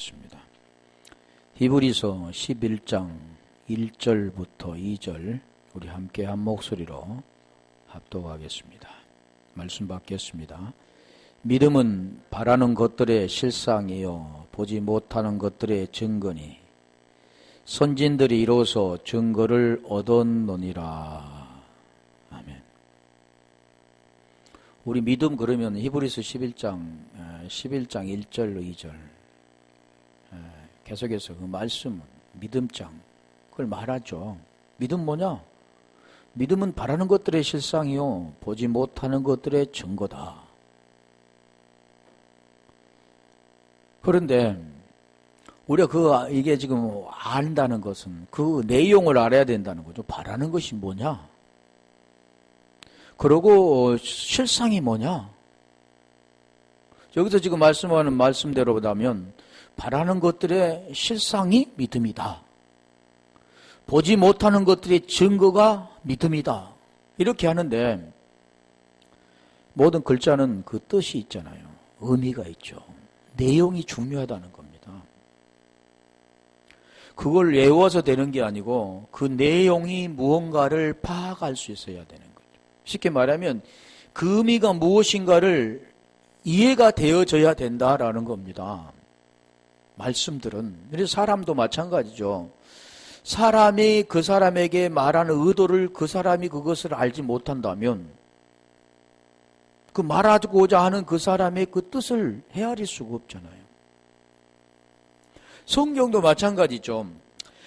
하겠습니다. 히브리서 11장 1절부터 2절 우리 함께 한 목소리로 합독하겠습니다. 말씀 받겠습니다. 믿음은 바라는 것들의 실상이요 보지 못하는 것들의 증거니 선진들이 이로써 증거를 얻었노니라. 아멘. 우리 믿음 그러면 히브리서 11장 1절 2절 계속해서 그 말씀은 믿음장 그걸 말하죠. 믿음 뭐냐? 믿음은 바라는 것들의 실상이요 보지 못하는 것들의 증거다. 그런데 우리가 이게 지금 안다는 것은 그 내용을 알아야 된다는 거죠. 바라는 것이 뭐냐? 그러고 실상이 뭐냐? 여기서 지금 말씀하는 말씀대로 보다면 바라는 것들의 실상이 믿음이다. 보지 못하는 것들의 증거가 믿음이다. 이렇게 하는데 모든 글자는 그 뜻이 있잖아요. 의미가 있죠. 내용이 중요하다는 겁니다. 그걸 외워서 되는 게 아니고 그 내용이 무언가를 파악할 수 있어야 되는 거죠. 쉽게 말하면 그 의미가 무엇인가를 이해가 되어져야 된다라는 겁니다. 말씀들은. 그래서 사람도 마찬가지죠. 사람이 그 사람에게 말하는 의도를 그 사람이 그것을 알지 못한다면 그 말하고자 하는 그 사람의 그 뜻을 헤아릴 수가 없잖아요. 성경도 마찬가지죠.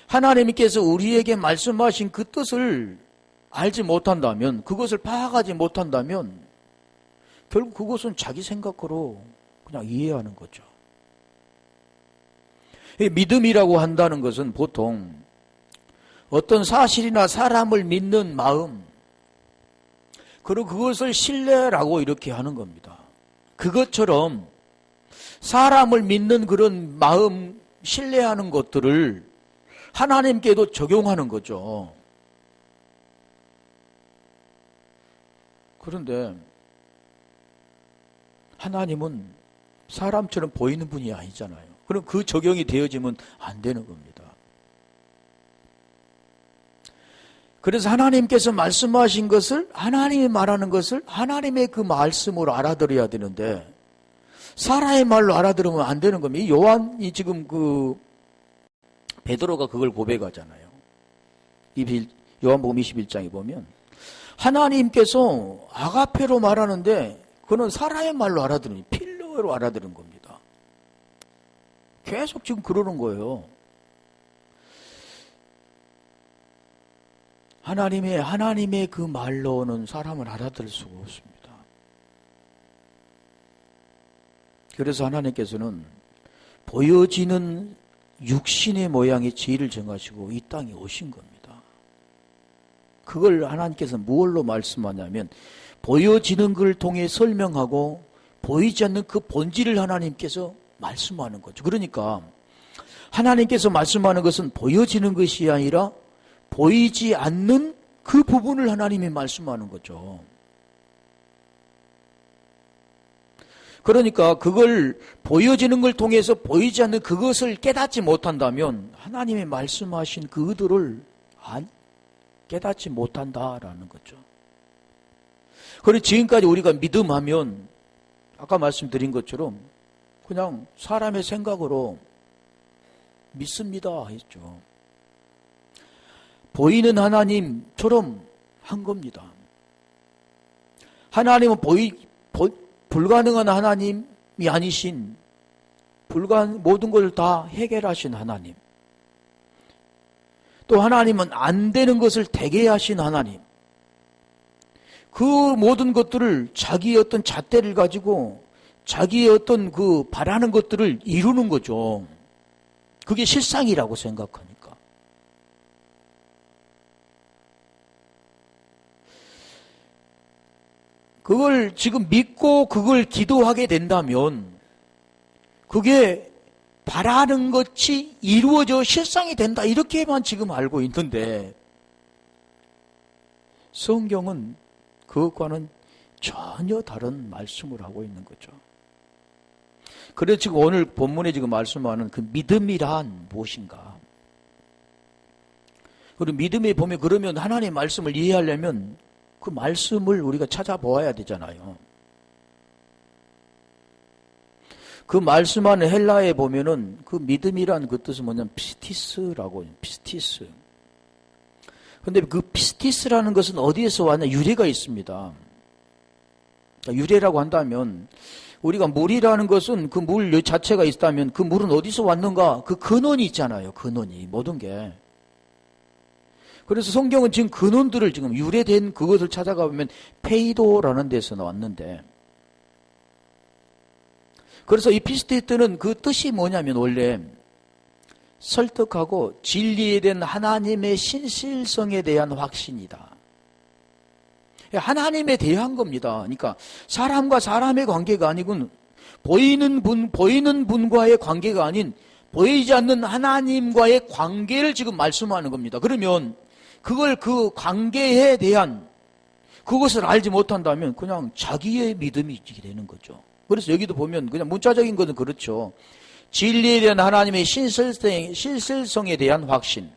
하나님께서 우리에게 말씀하신 그 뜻을 알지 못한다면, 그것을 파악하지 못한다면 결국 그것은 자기 생각으로 그냥 이해하는 거죠. 믿음이라고 한다는 것은 보통 어떤 사실이나 사람을 믿는 마음, 그리고 그것을 신뢰라고 이렇게 하는 겁니다. 그것처럼 사람을 믿는 그런 마음, 신뢰하는 것들을 하나님께도 적용하는 거죠. 그런데 하나님은 사람처럼 보이는 분이 아니잖아요. 그럼 그 적용이 되어지면 안 되는 겁니다. 그래서 하나님께서 말씀하신 것을, 하나님이 말하는 것을 하나님의 그 말씀으로 알아들어야 되는데 사람의 말로 알아들으면 안 되는 겁니다. 요한이 지금 베드로가 그걸 고백하잖아요. 요한복음 21장에 보면 하나님께서 아가페로 말하는데 그는 사람의 말로 알아들으니 필로로 알아들은 겁니다. 계속 지금 그러는 거예요. 하나님의 그 말로는 사람을 알아들을 수가 없습니다. 그래서 하나님께서는 보여지는 육신의 모양의 지위를 정하시고 이 땅에 오신 겁니다. 그걸 하나님께서 무엇로 말씀하냐면 보여지는 걸 통해 설명하고 보이지 않는 그 본질을 하나님께서 말씀하는 거죠. 그러니까 하나님께서 말씀하는 것은 보여지는 것이 아니라 보이지 않는 그 부분을 하나님이 말씀하는 거죠. 그러니까 그걸 보여지는 걸 통해서 보이지 않는 그것을 깨닫지 못한다면 하나님이 말씀하신 그 의도를 깨닫지 못한다라는 거죠. 그리고 지금까지 우리가 믿음하면 아까 말씀드린 것처럼 그냥 사람의 생각으로 믿습니다 했죠. 보이는 하나님처럼 한 겁니다. 하나님은 불가능한 하나님이 아니신 모든 것을 다 해결하신 하나님. 또 하나님은 안 되는 것을 되게 하신 하나님. 그 모든 것들을 자기의 어떤 잣대를 가지고 자기의 어떤 그 바라는 것들을 이루는 거죠. 그게 실상이라고 생각하니까. 그걸 지금 믿고 그걸 기도하게 된다면 그게 바라는 것이 이루어져 실상이 된다 이렇게만 지금 알고 있는데 성경은 그것과는 전혀 다른 말씀을 하고 있는 거죠. 그래서 지금 오늘 본문에 지금 말씀하는 그 믿음이란 무엇인가? 그리고 믿음에 보면 그러면 하나님의 말씀을 이해하려면 그 말씀을 우리가 찾아보아야 되잖아요. 그 말씀 안에 헬라에 보면은 그 믿음이란 그 뜻은 뭐냐면 피스티스라고, 피스티스. 근데 그 피스티스라는 것은 어디에서 왔냐? 유래가 있습니다. 유래라고 한다면 우리가 물이라는 것은 그 물 자체가 있다면 그 물은 어디서 왔는가? 그 근원이 있잖아요. 근원이. 모든 게. 그래서 성경은 지금 근원들을 지금 유래된 그것을 찾아가 보면 페이도라는 데서 나왔는데, 그래서 이 피스티스는 그 뜻이 뭐냐면 원래 설득하고 진리에 대한 하나님의 신실성에 대한 확신이다. 하나님에 대한 겁니다. 그러니까 사람과 사람의 관계가 아니고 보이는 분과의 관계가 아닌 보이지 않는 하나님과의 관계를 지금 말씀하는 겁니다. 그러면 그걸 그 관계에 대한 그것을 알지 못한다면 그냥 자기의 믿음이 되는 거죠. 그래서 여기도 보면 그냥 문자적인 것은 그렇죠. 진리에 대한 하나님의 신실성에 대한 확신,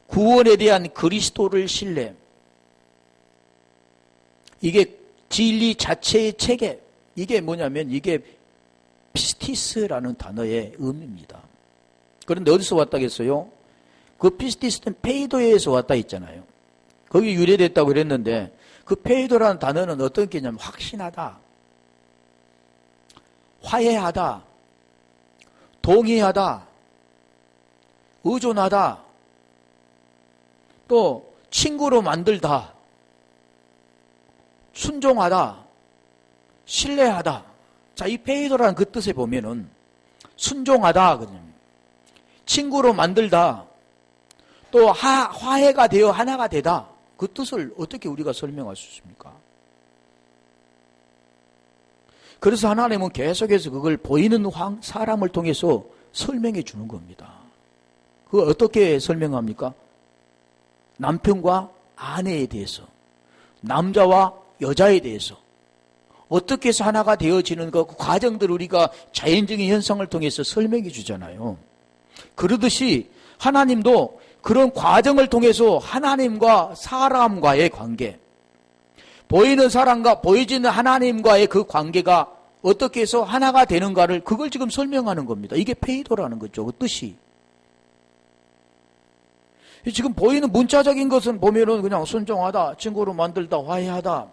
구원에 대한 그리스도를 신뢰, 이게 진리 자체의 체계, 이게 뭐냐면 이게 피스티스라는 단어의 의미입니다. 그런데 어디서 왔다겠어요? 그 피스티스는 페이도에서 왔다 했잖아요. 거기 유래됐다고 그랬는데 그 페이도라는 단어는 어떤 개념이냐면 확신하다, 화해하다, 동의하다, 의존하다, 또 친구로 만들다, 순종하다, 신뢰하다. 자, 이 페이도라는 그 뜻에 보면은 순종하다, 친구로 만들다, 또 화해가 되어 하나가 되다. 그 뜻을 어떻게 우리가 설명할 수 있습니까? 그래서 하나님은 계속해서 그걸 보이는 사람을 통해서 설명해 주는 겁니다. 그걸 어떻게 설명합니까? 남편과 아내에 대해서, 남자와 여자에 대해서 어떻게 해서 하나가 되어지는 그 과정들을 우리가 자연적인 현상을 통해서 설명해 주잖아요. 그러듯이 하나님도 그런 과정을 통해서 하나님과 사람과의 관계, 보이는 사람과 보이지 않는 하나님과의 그 관계가 어떻게 해서 하나가 되는가를 그걸 지금 설명하는 겁니다. 이게 페이도라는 거죠. 그 뜻이. 지금 보이는 문자적인 것은 보면은 그냥 순종하다, 친구로 만들다, 화해하다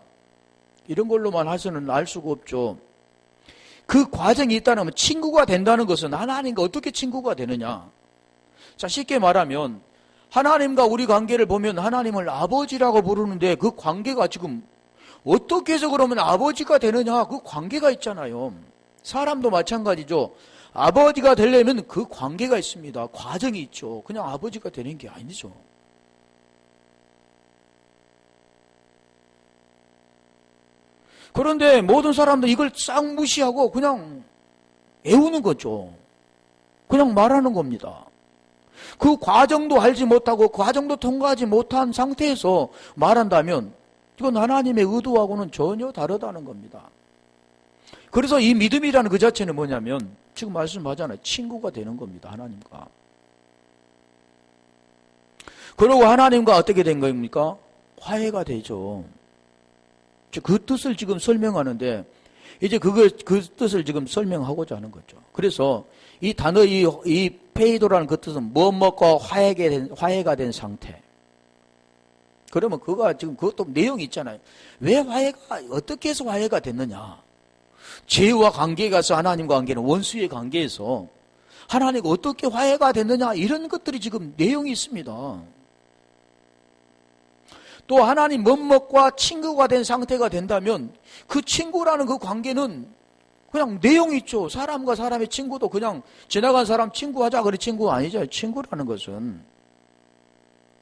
이런 걸로만 해서는 알 수가 없죠. 그 과정이 있다면 친구가 된다는 것은 하나님과 어떻게 친구가 되느냐. 자, 쉽게 말하면 하나님과 우리 관계를 보면 하나님을 아버지라고 부르는데 그 관계가 지금 어떻게 해서 그러면 아버지가 되느냐, 그 관계가 있잖아요. 사람도 마찬가지죠. 아버지가 되려면 그 관계가 있습니다. 과정이 있죠. 그냥 아버지가 되는 게 아니죠. 그런데 모든 사람들 이걸 싹 무시하고 그냥 애우는 거죠. 그냥 말하는 겁니다. 그 과정도 알지 못하고 그 과정도 통과하지 못한 상태에서 말한다면 이건 하나님의 의도하고는 전혀 다르다는 겁니다. 그래서 이 믿음이라는 그 자체는 뭐냐면 지금 말씀하잖아요. 친구가 되는 겁니다. 하나님과. 그리고 하나님과 어떻게 된 겁니까? 화해가 되죠. 그 뜻을 지금 설명하는데 이제 그 뜻을 지금 설명하고자 하는 거죠. 그래서 이 단어, 이 페이도라는 그 뜻은 무엇과 화해가 된 상태. 그러면 지금 그것도 내용이 있잖아요. 왜 어떻게 해서 화해가 됐느냐. 죄와 관계가서 하나님과 관계는 원수의 관계에서 하나님과 어떻게 화해가 됐느냐. 이런 것들이 지금 내용이 있습니다. 또 하나님 뭐뭐과 친구가 된 상태가 된다면 그 친구라는 그 관계는 그냥 내용이 있죠. 사람과 사람의 친구도 그냥 지나간 사람 친구하자 그래 친구가 아니죠. 친구라는 것은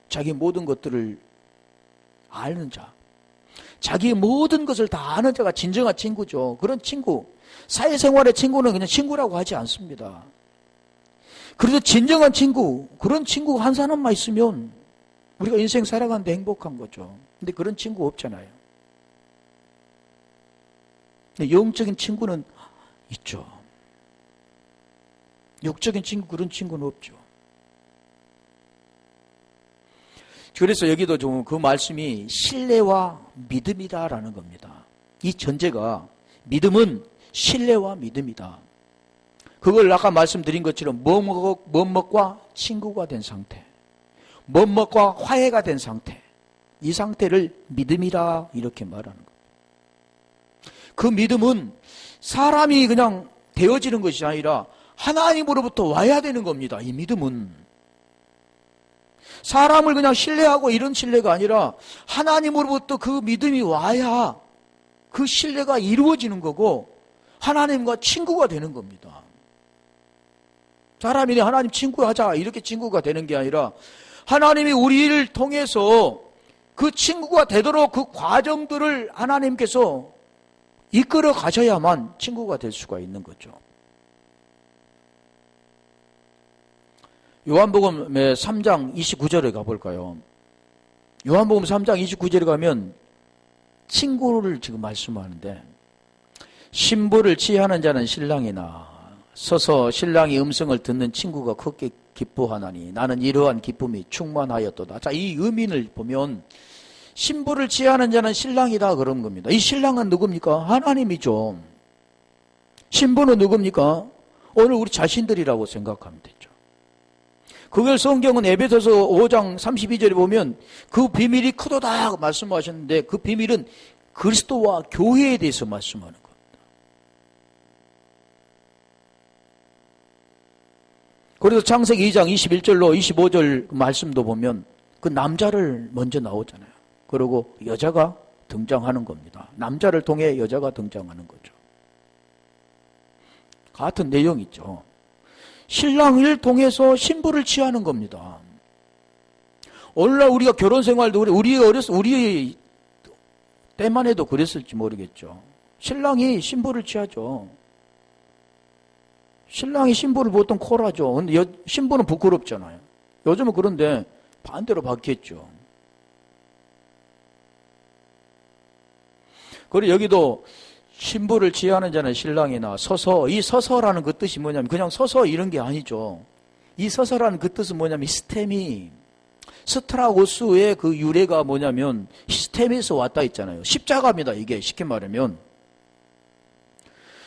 자기 모든 것들을 아는 자, 자기 모든 것을 다 아는 자가 진정한 친구죠. 그런 친구, 사회생활의 친구는 그냥 친구라고 하지 않습니다. 그래서 진정한 친구, 그런 친구 한 사람만 있으면 우리가 인생 살아가는데 행복한 거죠. 근데 그런 친구 없잖아요. 근데 영적인 친구는 있죠. 육적인 친구, 그런 친구는 없죠. 그래서 여기도 좀 그 말씀이 신뢰와 믿음이다라는 겁니다. 이 전제가 믿음은 신뢰와 믿음이다. 그걸 아까 말씀드린 것처럼 뭐뭇과 친구가 된 상태, 뭐뭇과 화해가 된 상태, 이 상태를 믿음이라 이렇게 말하는 겁니다. 그 믿음은 사람이 그냥 되어지는 것이 아니라 하나님으로부터 와야 되는 겁니다. 이 믿음은 사람을 그냥 신뢰하고 이런 신뢰가 아니라 하나님으로부터 그 믿음이 와야 그 신뢰가 이루어지는 거고 하나님과 친구가 되는 겁니다. 사람이 하나님 친구하자 이렇게 친구가 되는 게 아니라 하나님이 우리를 통해서 그 친구가 되도록 그 과정들을 하나님께서 이끌어 가셔야만 친구가 될 수가 있는 거죠. 요한복음의 3장 29절에 가볼까요? 요한복음 3장 29절에 가면 친구를 지금 말씀하는데, 신부를 취하는 자는 신랑이나 서서 신랑의 음성을 듣는 친구가 크게 기뻐하나니 나는 이러한 기쁨이 충만하였도다. 자, 이 의미를 보면 신부를 취하는 자는 신랑이다 그런 겁니다. 이 신랑은 누굽니까? 하나님이죠. 신부는 누굽니까? 오늘 우리 자신들이라고 생각하면 되죠. 그걸 성경은 에베소서 5장 32절에 보면 그 비밀이 크도다 말씀하셨는데 그 비밀은 그리스도와 교회에 대해서 말씀하는 겁니다. 그래서 창세기 2장 21절로 25절 말씀도 보면 그 남자를 먼저 나오잖아요. 그리고 여자가 등장하는 겁니다. 남자를 통해 여자가 등장하는 거죠. 같은 내용이죠. 신랑을 통해서 신부를 취하는 겁니다. 오늘날 우리가 결혼 생활도 우리 때만 해도 그랬을지 모르겠죠. 신랑이 신부를 취하죠. 신랑이 신부를 보통 콜하죠. 근데 신부는 부끄럽잖아요. 요즘은 그런데 반대로 바뀌었죠. 그리고 여기도 신부를 취하는 자는 신랑이나 서서, 이 서서라는 그 뜻이 뭐냐면 그냥 서서 이런 게 아니죠. 이 서서라는 그 뜻은 뭐냐면 스템이, 스트라고스의 그 유래가 뭐냐면 스템에서 왔다 있잖아요. 십자가입니다. 이게 쉽게 말하면.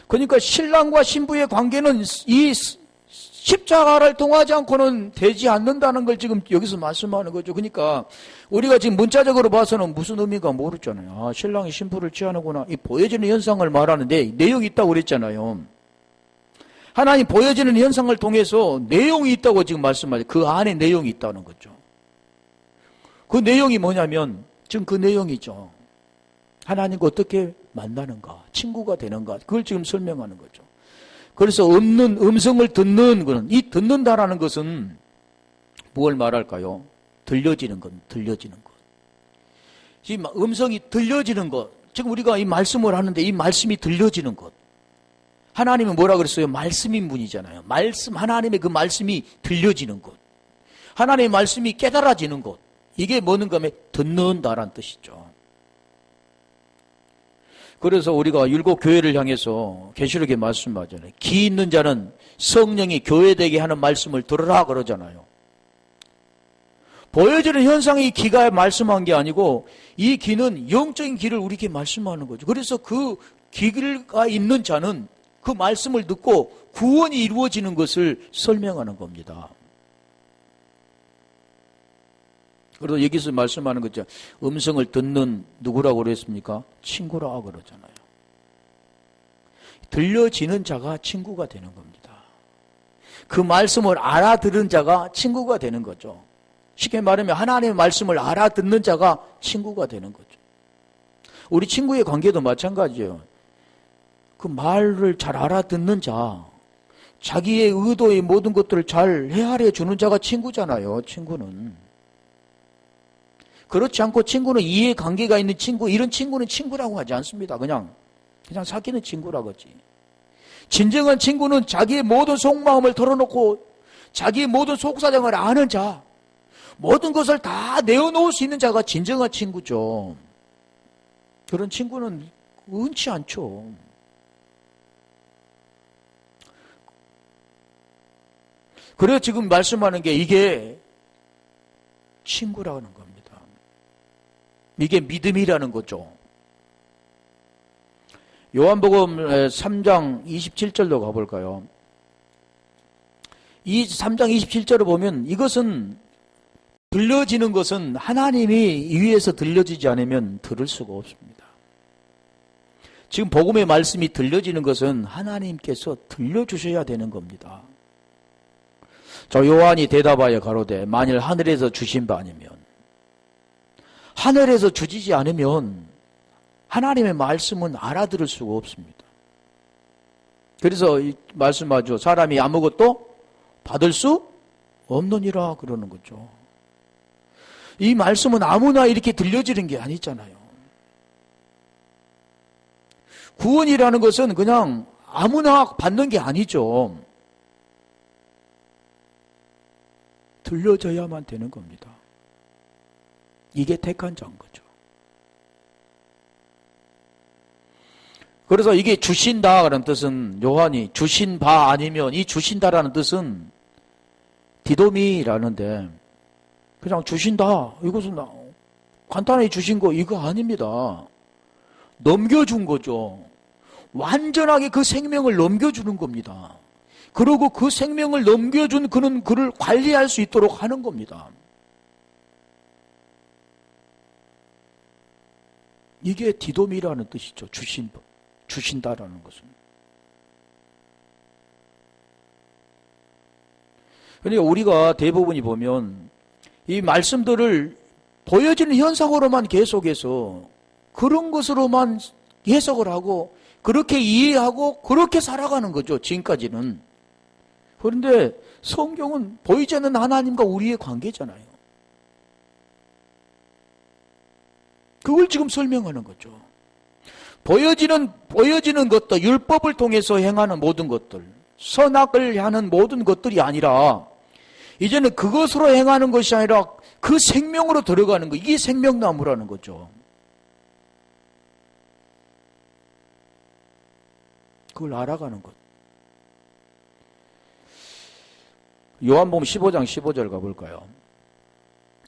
그러니까 신랑과 신부의 관계는 이 십자가를 통하지 않고는 되지 않는다는 걸 지금 여기서 말씀하는 거죠. 그러니까 우리가 지금 문자적으로 봐서는 무슨 의미가 모르잖아요. 아, 신랑이 신부를 취하는구나. 이 보여지는 현상을 말하는데 내용이 있다고 그랬잖아요. 하나님 보여지는 현상을 통해서 내용이 있다고 지금 말씀하죠. 그 안에 내용이 있다는 거죠. 그 내용이 뭐냐면 지금 그 내용이죠. 하나님과 어떻게 만나는가, 친구가 되는가, 그걸 지금 설명하는 거죠. 그래서 없는 음성을 듣는 거는, 이 듣는다라는 것은 무엇을 말할까요? 들려지는 것, 들려지는 것. 지금 음성이 들려지는 것. 지금 우리가 이 말씀을 하는데 이 말씀이 들려지는 것. 하나님은 뭐라 그랬어요? 말씀인 분이잖아요. 하나님의 그 말씀이 들려지는 것. 하나님의 말씀이 깨달아지는 것. 이게 뭐는가 하면 듣는다라는 뜻이죠. 그래서 우리가 율곡 교회를 향해서 계시록에 말씀하잖아요. 귀 있는 자는 성령이 교회되게 하는 말씀을 들으라 그러잖아요. 보여지는 현상이 귀가 말씀한 게 아니고 이 귀는 영적인 귀를 우리에게 말씀하는 거죠. 그래서 그 귀가 있는 자는 그 말씀을 듣고 구원이 이루어지는 것을 설명하는 겁니다. 그래서 여기서 말씀하는 거죠. 음성을 듣는 누구라고 그랬습니까? 친구라고 그러잖아요. 들려지는 자가 친구가 되는 겁니다. 그 말씀을 알아들은 자가 친구가 되는 거죠. 쉽게 말하면 하나님의 말씀을 알아듣는 자가 친구가 되는 거죠. 우리 친구의 관계도 마찬가지예요. 그 말을 잘 알아듣는 자, 자기의 의도의 모든 것들을 잘 헤아려 주는 자가 친구잖아요. 친구는. 그렇지 않고 친구는 이해관계가 있는 친구, 이런 친구는 친구라고 하지 않습니다. 그냥 사귀는 친구라고 하지. 진정한 친구는 자기의 모든 속마음을 털어놓고 자기의 모든 속사정을 아는 자, 모든 것을 다 내어놓을 수 있는 자가 진정한 친구죠. 그런 친구는 흔치 않죠. 그래서 지금 말씀하는 게 이게 친구라는 겁니다. 이게 믿음이라는 거죠. 요한복음 3장 27절로 가볼까요? 이 3장 27절을 보면 이것은 들려지는 것은 하나님이 위에서 들려지지 않으면 들을 수가 없습니다. 지금 복음의 말씀이 들려지는 것은 하나님께서 들려주셔야 되는 겁니다. 자, 요한이 대답하여 가로되 만일 하늘에서 주신 바 아니면, 하늘에서 주시지 않으면 하나님의 말씀은 알아들을 수가 없습니다. 그래서 이 말씀하죠. 사람이 아무것도 받을 수 없느니라 그러는 거죠. 이 말씀은 아무나 이렇게 들려지는 게 아니잖아요. 구원이라는 것은 그냥 아무나 받는 게 아니죠. 들려져야만 되는 겁니다. 이게 택한 자인 거죠. 그래서 이게 주신다라는 뜻은, 요한이 주신 바 아니면, 이 주신다라는 뜻은 디도미라는데 그냥 주신다, 이것은 간단하게 주신 거 이거 아닙니다. 넘겨준 거죠. 완전하게 그 생명을 넘겨주는 겁니다. 그리고 그 생명을 넘겨준 그는 그를 관리할 수 있도록 하는 겁니다. 이게 디도미라는 뜻이죠. 주신다라는 것은. 그러니까 우리가 대부분이 보면 이 말씀들을 보여지는 현상으로만 계속해서 그런 것으로만 해석을 하고 그렇게 이해하고 그렇게 살아가는 거죠. 지금까지는. 그런데 성경은 보이지 않는 하나님과 우리의 관계잖아요. 그걸 지금 설명하는 거죠. 보여지는 것들, 율법을 통해서 행하는 모든 것들, 선악을 하는 모든 것들이 아니라 이제는 그것으로 행하는 것이 아니라 그 생명으로 들어가는 것, 이게 생명나무라는 거죠. 그걸 알아가는 것. 요한복음 15장 15절 가볼까요?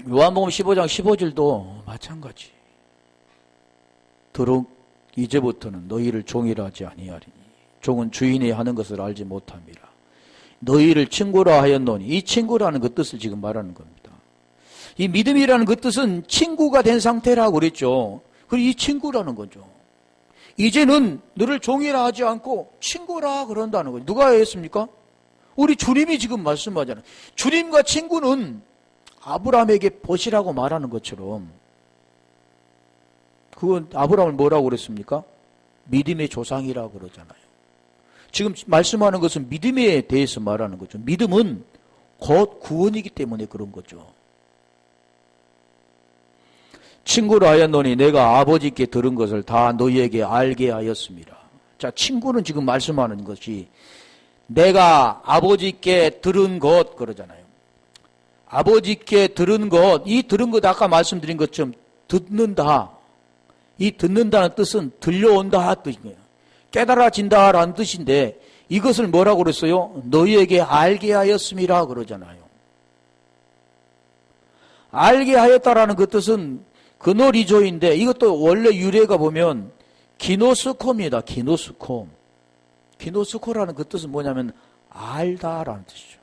요한복음 15장 15절도 마찬가지. 이제부터는 너희를 종이라 하지 아니하리니 종은 주인이 하는 것을 알지 못함이라. 너희를 친구라 하였노니, 이 친구라는 그 뜻을 지금 말하는 겁니다. 이 믿음이라는 그 뜻은 친구가 된 상태라고 그랬죠. 그리고 이 친구라는 거죠. 이제는 너를 종이라 하지 않고 친구라 그런다는 거죠. 누가 했습니까? 우리 주님이 지금 말씀하잖아요. 주님과 친구는 아브라함에게 보시라고 말하는 것처럼, 그건 아브라함을 뭐라고 그랬습니까? 믿음의 조상이라고 그러잖아요. 지금 말씀하는 것은 믿음에 대해서 말하는 거죠. 믿음은 곧 구원이기 때문에 그런 거죠. 친구라 하였노니 내가 아버지께 들은 것을 다 너희에게 알게 하였습니다. 자, 친구는 지금 말씀하는 것이 내가 아버지께 들은 것 그러잖아요. 아버지께 들은 것, 이 들은 것 아까 말씀드린 것처럼 듣는다. 이 듣는다는 뜻은 들려온다 뜻이에요. 깨달아진다라는 뜻인데 이것을 뭐라고 그랬어요? 너희에게 알게 하였음이라 그러잖아요. 알게 하였다라는 그 뜻은 그노리조인데 이것도 원래 유래가 보면 기노스코입니다. 기노스코. 기노스코라는 그 뜻은 뭐냐면 알다라는 뜻이죠.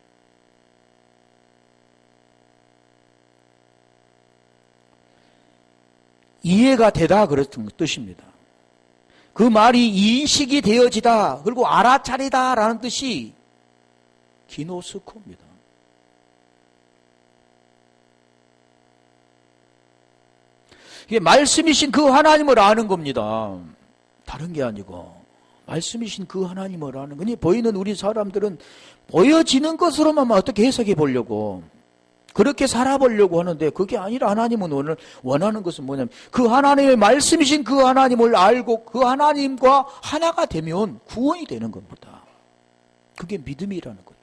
이해가 되다 그랬던 뜻입니다. 그 말이 인식이 되어지다 그리고 알아차리다라는 뜻이 기노스코입니다. 이게 말씀이신 그 하나님을 아는 겁니다. 다른 게 아니고 말씀이신 그 하나님을 아는 거니. 보이는 우리 사람들은 보여지는 것으로만 어떻게 해석해 보려고 그렇게 살아보려고 하는데 그게 아니라 하나님은 오늘 원하는 것은 뭐냐면 그 하나님의 말씀이신 그 하나님을 알고 그 하나님과 하나가 되면 구원이 되는 겁니다. 그게 믿음이라는 거죠.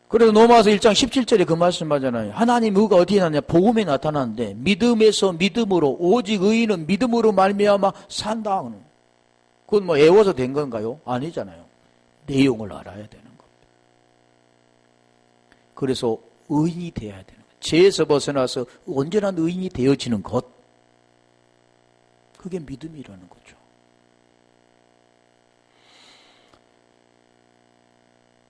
그래서 로마서 1장 17절에 그 말씀하잖아요. 하나님 의가 어디에 나냐? 복음에 나타나는데 믿음에서 믿음으로 오직 의인은 믿음으로 말미암아 산다. 그건 뭐 애워서 된 건가요? 아니잖아요. 내용을 알아야 되는 겁니다. 그래서 의인이 되어야 되는 거예요. 죄에서 벗어나서 온전한 의인이 되어지는 것. 그게 믿음이라는 거죠.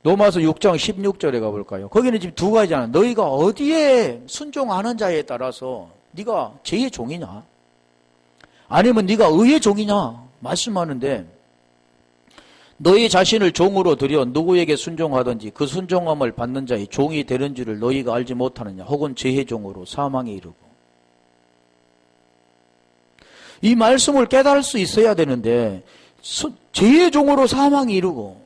로마서 6장 16절에 가볼까요? 거기는 지금 두 가지잖아. 너희가 어디에 순종하는 자에 따라서 네가 죄의 종이냐? 아니면 네가 의의 종이냐? 말씀하는데 너희 자신을 종으로 들여 누구에게 순종하든지 그 순종함을 받는 자의 종이 되는 줄을 너희가 알지 못하느냐? 혹은 죄의 종으로 사망에 이르고. 이 말씀을 깨달을 수 있어야 되는데 죄의 종으로 사망에 이르고,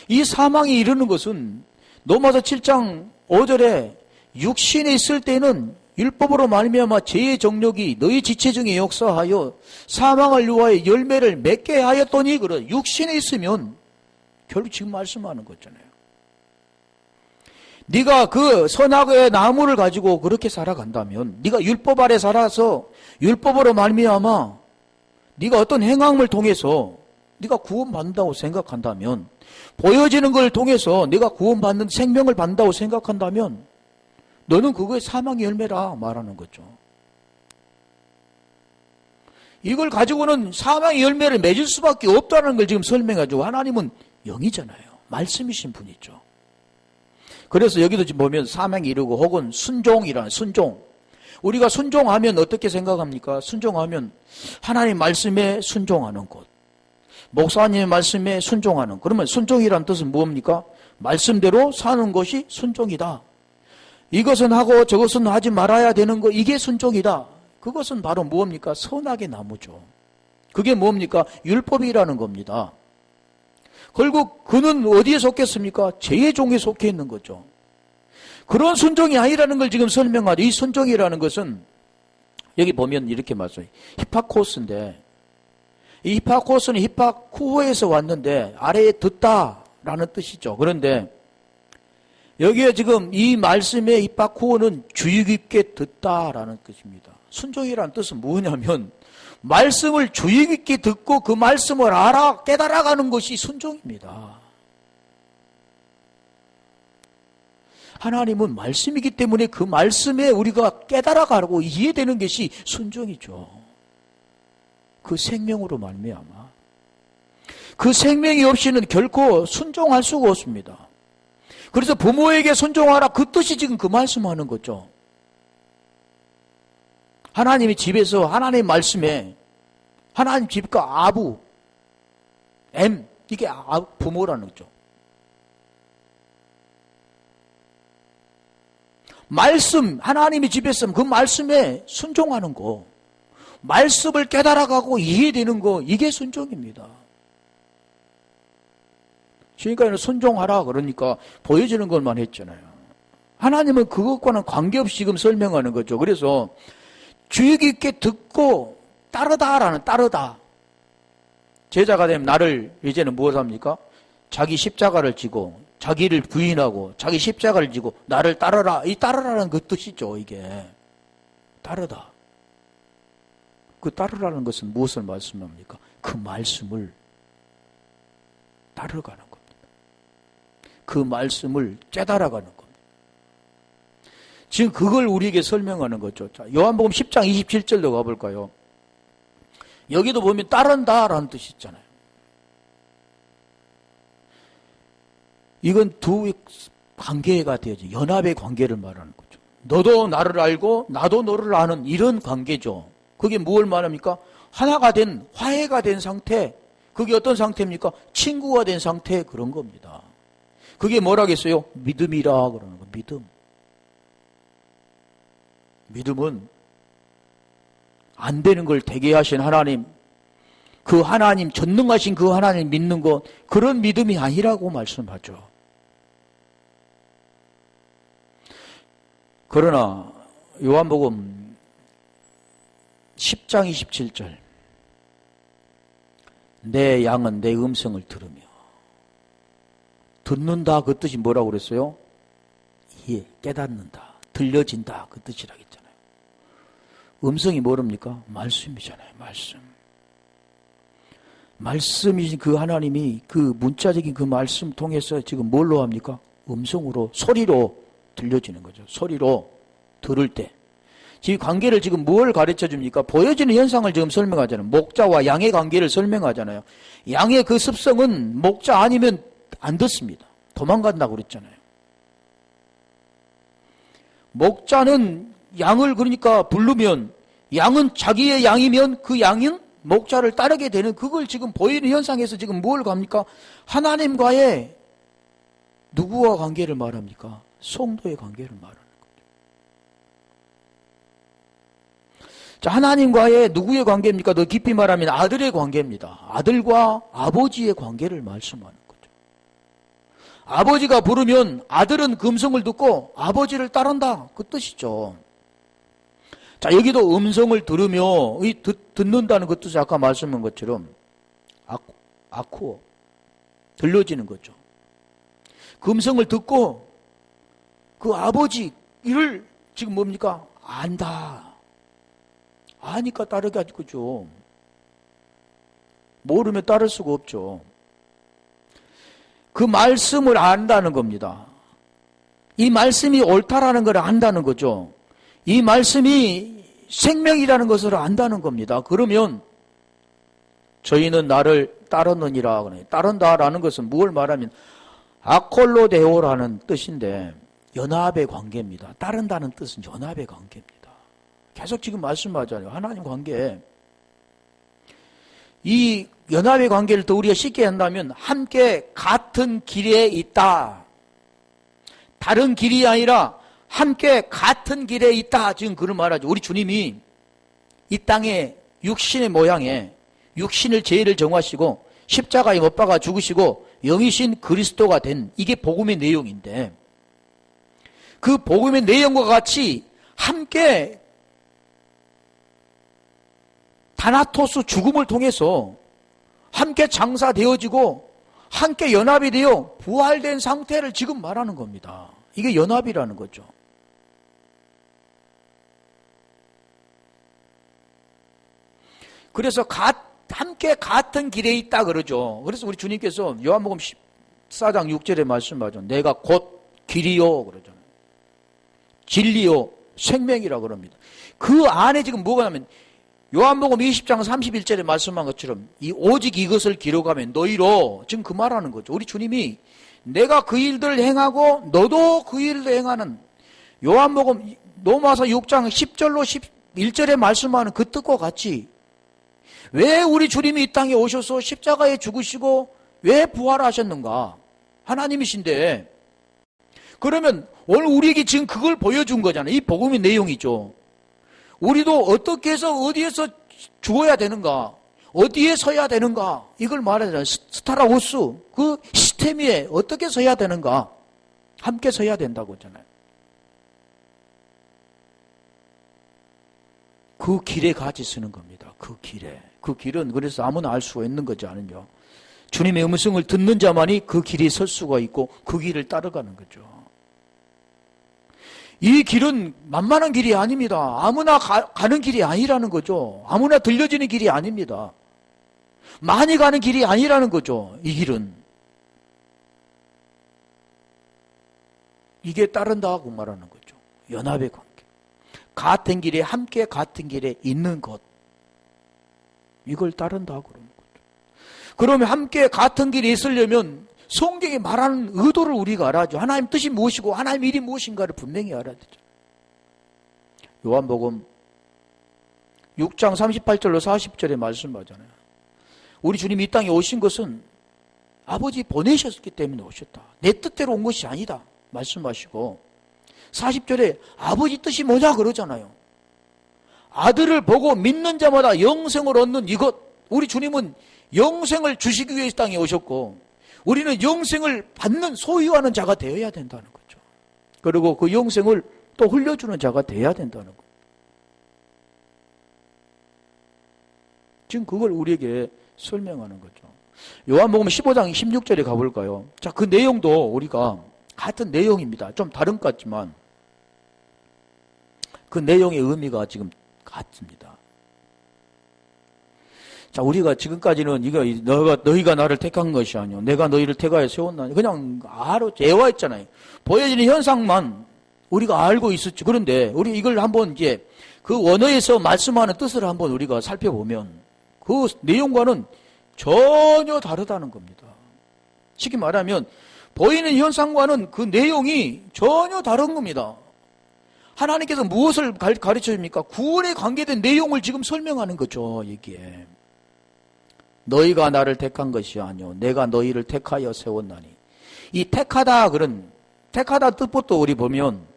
이 사망에 이르는 것은 로마서 7장 5절에 육신에 있을 때는 율법으로 말미암아 죄의 정욕이 너희 지체 중에 역사하여 사망을 유하여 열매를 맺게 하였더니, 그래 육신에 있으면 결국 지금 말씀하는 거잖아요. 네가 그 선악의 나무를 가지고 그렇게 살아간다면, 네가 율법 아래 살아서 율법으로 말미암아 네가 어떤 행함을 통해서 네가 구원받는다고 생각한다면, 보여지는 걸 통해서 네가 구원받는 생명을 받는다고 생각한다면 너는 그거의 사망의 열매라 말하는 거죠. 이걸 가지고는 사망의 열매를 맺을 수밖에 없다는 걸 지금 설명해가지고, 하나님은 영이잖아요. 말씀이신 분이죠. 그래서 여기도 지금 보면 사망에 이르고 혹은 순종이라는, 순종. 우리가 순종하면 어떻게 생각합니까? 순종하면 하나님 말씀에 순종하는 것, 목사님의 말씀에 순종하는. 그러면 순종이라는 뜻은 뭡니까? 말씀대로 사는 것이 순종이다. 이것은 하고 저것은 하지 말아야 되는 거, 이게 순종이다. 그것은 바로 뭡니까? 선악의 나무죠. 그게 뭡니까? 율법이라는 겁니다. 결국 그는 어디에 속했습니까? 죄의 종에 속해 있는 거죠. 그런 순종이 아니라는 걸 지금 설명하죠. 이 순종이라는 것은 여기 보면 이렇게 맞아요. 히파코스인데, 이 히파코스는 히파쿠오에서 왔는데 아래에 듣다라는 뜻이죠. 그런데 여기에 지금 이 말씀의 히파쿠오는 주의 깊게 듣다라는 뜻입니다. 순종이라는 뜻은 뭐냐면 말씀을 주의 깊게 듣고 그 말씀을 알아 깨달아가는 것이 순종입니다. 하나님은 말씀이기 때문에 그 말씀에 우리가 깨달아가고 이해되는 것이 순종이죠. 그 생명으로 말미암아. 그 생명이 없이는 결코 순종할 수가 없습니다. 그래서 부모에게 순종하라, 그 뜻이 지금 그 말씀하는 거죠. 하나님의 집에서 하나님의 말씀에, 하나님 집과 아부, 이게 부모라는 거죠. 말씀, 하나님의 집에서 그 말씀에 순종하는 거, 말씀을 깨달아가고 이해되는 거, 이게 순종입니다. 그러니까 순종하라 그러니까 보여지는 것만 했잖아요. 하나님은 그것과는 관계없이 지금 설명하는 거죠. 그래서 주의 깊게 듣고 따르다. 제자가 되면 나를 이제는 무엇 합니까? 자기 십자가를 지고 자기를 부인하고 자기 십자가를 지고 나를 따르라. 이 따르라는 그 뜻이죠. 이게 따르다. 그 따르라는 것은 무엇을 말씀합니까? 그 말씀을 따르가는 겁니다. 그 말씀을 깨달아가는 겁니다. 지금 그걸 우리에게 설명하는 거죠. 자, 요한복음 10장 27절로 가볼까요? 여기도 보면 따른다라는 뜻이 있잖아요. 이건 두 관계가 되어지, 연합의 관계를 말하는 거죠. 너도 나를 알고 나도 너를 아는 이런 관계죠. 그게 뭘 말합니까? 하나가 된, 화해가 된 상태. 그게 어떤 상태입니까? 친구가 된 상태, 그런 겁니다. 그게 뭐라겠어요? 믿음이라 그러는 거. 믿음. 믿음은 안 되는 걸 되게 하신 하나님, 그 하나님, 전능하신 그 하나님 믿는 것, 그런 믿음이 아니라고 말씀하죠. 그러나 요한복음 10장 27절, 내 양은 내 음성을 들으며, 듣는다 그 뜻이 뭐라고 그랬어요? 이해, 깨닫는다, 들려진다 그 뜻이라고 했잖아요. 음성이 뭐랍니까? 말씀이잖아요. 말씀. 말씀이신 그 하나님이 그 문자적인 그 말씀 통해서 지금 뭘로 합니까? 음성으로, 소리로 들려지는 거죠. 소리로 들을 때. 이 관계를 지금 뭘 가르쳐 줍니까? 보여지는 현상을 지금 설명하잖아요. 목자와 양의 관계를 설명하잖아요. 양의 그 습성은 목자 아니면 안 듣습니다. 도망간다고 그랬잖아요. 목자는 양을 그러니까 부르면 양은 자기의 양이면 그 양은 목자를 따르게 되는, 그걸 지금 보이는 현상에서 지금 뭘 갑니까? 하나님과의 누구와 관계를 말합니까? 성도의 관계를 말하는 거죠. 자, 하나님과의 누구의 관계입니까? 더 깊이 말하면 아들의 관계입니다. 아들과 아버지의 관계를 말씀하는 거죠. 아버지가 부르면 아들은 금성을 듣고 아버지를 따른다, 그 뜻이죠. 자, 여기도 음성을 들으며, 듣는다는 그 뜻이 아까 말씀한 것처럼 아쿠어, 들려지는 거죠. 그 음성을 듣고 그 아버지를 지금 뭡니까? 안다. 아니까 따르게 하지, 그죠? 모르면 따를 수가 없죠. 그 말씀을 안다는 겁니다. 이 말씀이 옳다라는 걸 안다는 거죠. 이 말씀이 생명이라는 것을 안다는 겁니다. 그러면 저희는 나를 따르느니라. 따른다라는 것은 무엇을 말하면 아콜로데오라는 뜻인데 연합의 관계입니다. 따른다는 뜻은 연합의 관계입니다. 계속 지금 말씀하잖아요. 하나님 관계. 이 연합의 관계를 더 우리가 쉽게 한다면 함께 같은 길에 있다. 다른 길이 아니라 함께 같은 길에 있다. 지금 그런 말하죠. 우리 주님이 이 땅에 육신의 모양에 육신을 죄를 정하시고 십자가에 못 박아 죽으시고 영이신 그리스도가 된, 이게 복음의 내용인데, 그 복음의 내용과 같이 함께 다나토스 죽음을 통해서 함께 장사되어지고 함께 연합이 되어 부활된 상태를 지금 말하는 겁니다. 이게 연합이라는 거죠. 그래서 함께 같은 길에 있다 그러죠. 그래서 우리 주님께서 요한복음 14장 6절에 말씀하죠. 내가 곧 길이요 그러잖아요. 진리요 생명이라 그럽니다. 그 안에 지금 뭐가 나면 요한복음 20장 31절에 말씀한 것처럼 오직 이것을 기록하면 너희로, 지금 그 말하는 거죠. 우리 주님이 내가 그 일들을 행하고 너도 그 일을 행하는, 요한복음 로마서 6장 10절로 11절에 말씀하는 그 뜻과 같이 왜 우리 주님이 이 땅에 오셔서 십자가에 죽으시고 왜 부활하셨는가? 하나님이신데. 그러면 오늘 우리에게 지금 그걸 보여준 거잖아요. 이 복음의 내용이죠. 우리도 어떻게 해서 어디에서 죽어야 되는가? 어디에 서야 되는가? 이걸 말하잖아요. 스타라우스, 그 시스템 위에 어떻게 서야 되는가? 함께 서야 된다고 하잖아요. 그 길에 같이 서는 겁니다. 그 길에. 그 길은 그래서 아무나 알 수가 있는 거지 않은요. 주님의 음성을 듣는 자만이 그 길에 설 수가 있고 그 길을 따라가는 거죠. 이 길은 만만한 길이 아닙니다. 아무나 가는 길이 아니라는 거죠. 아무나 들려지는 길이 아닙니다. 많이 가는 길이 아니라는 거죠. 이 길은. 이게 따른다고 말하는 거죠. 연합의 관계. 같은 길에, 함께 같은 길에 있는 것. 이걸 따른다고 그러는 거죠. 그러면 함께 같은 길에 있으려면 성경이 말하는 의도를 우리가 알아야죠. 하나님 뜻이 무엇이고 하나님 일이 무엇인가를 분명히 알아야 되죠. 요한복음 6장 38절로 40절에 말씀하잖아요. 우리 주님이 이 땅에 오신 것은 아버지 보내셨기 때문에 오셨다. 내 뜻대로 온 것이 아니다 말씀하시고, 40절에 아버지 뜻이 뭐냐 그러잖아요. 아들을 보고 믿는 자마다 영생을 얻는 이것. 우리 주님은 영생을 주시기 위해 이 땅에 오셨고 우리는 영생을 받는, 소유하는 자가 되어야 된다는 거죠. 그리고 그 영생을 또 흘려주는 자가 되어야 된다는 거죠. 지금 그걸 우리에게 설명하는 거죠. 요한복음 15장 16절에 가볼까요? 자, 그 내용도 우리가 같은 내용입니다. 좀 다른 것 같지만 그 내용의 의미가 지금 같습니다. 자, 우리가 지금까지는 너희가 나를 택한 것이 아니오. 내가 너희를 택하여 세웠나니. 그냥 애화했잖아요. 보여지는 현상만 우리가 알고 있었죠. 그런데 우리 이걸 한번 이제 그 원어에서 말씀하는 뜻을 한번 우리가 살펴보면 그 내용과는 전혀 다르다는 겁니다. 쉽게 말하면 보이는 현상과는 그 내용이 전혀 다른 겁니다. 하나님께서 무엇을 가르쳐 줍니까? 구원에 관계된 내용을 지금 설명하는 거죠, 여기에. 너희가 나를 택한 것이 아니오. 내가 너희를 택하여 세웠나니. 이 택하다 뜻부터 우리 보면